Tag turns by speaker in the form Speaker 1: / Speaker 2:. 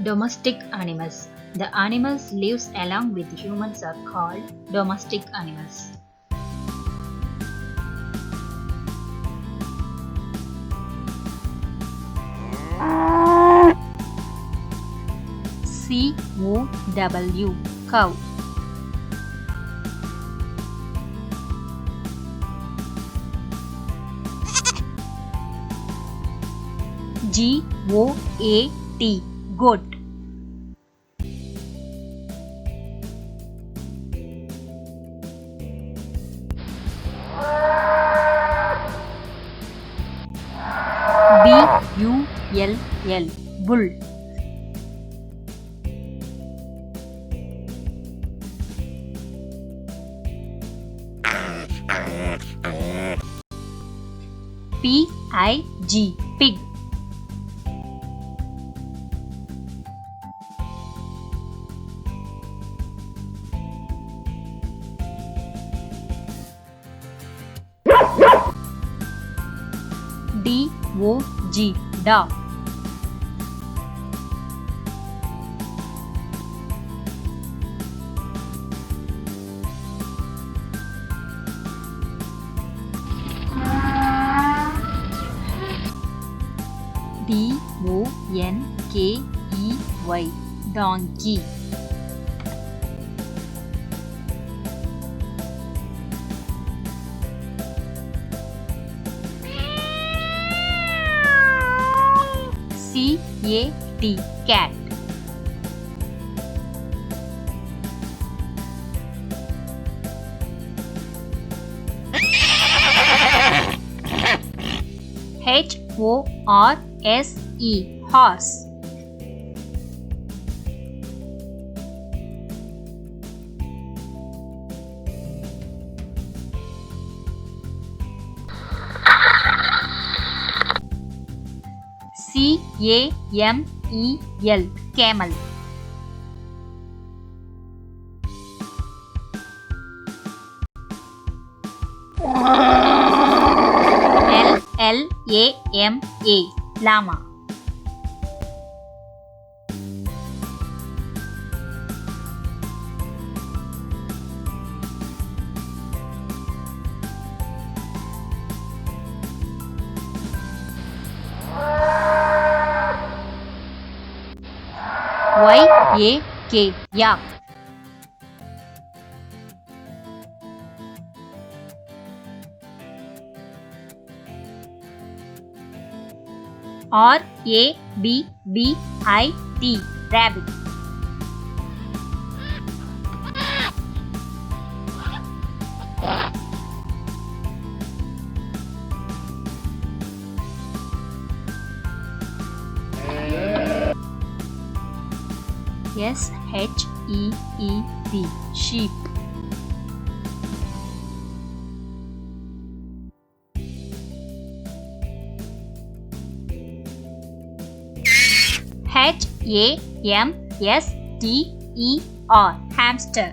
Speaker 1: Domestic animals. The animals lives along with humans are called domestic animals. C-O-W cow. G-O-A-T goat. B-U-L-L bull. P-I-G pig. D-O-G dog. D-O-N-K-E-Y donkey. C-A-T cat. H-O-R-S-E horse. C-A-M-E-L camel. L-L-A-M-A llama. Y-A-K yak. R-A-B-B-I-T rabbit. S-H-E-E-P sheep. H-A-M-S-T-E-R hamster.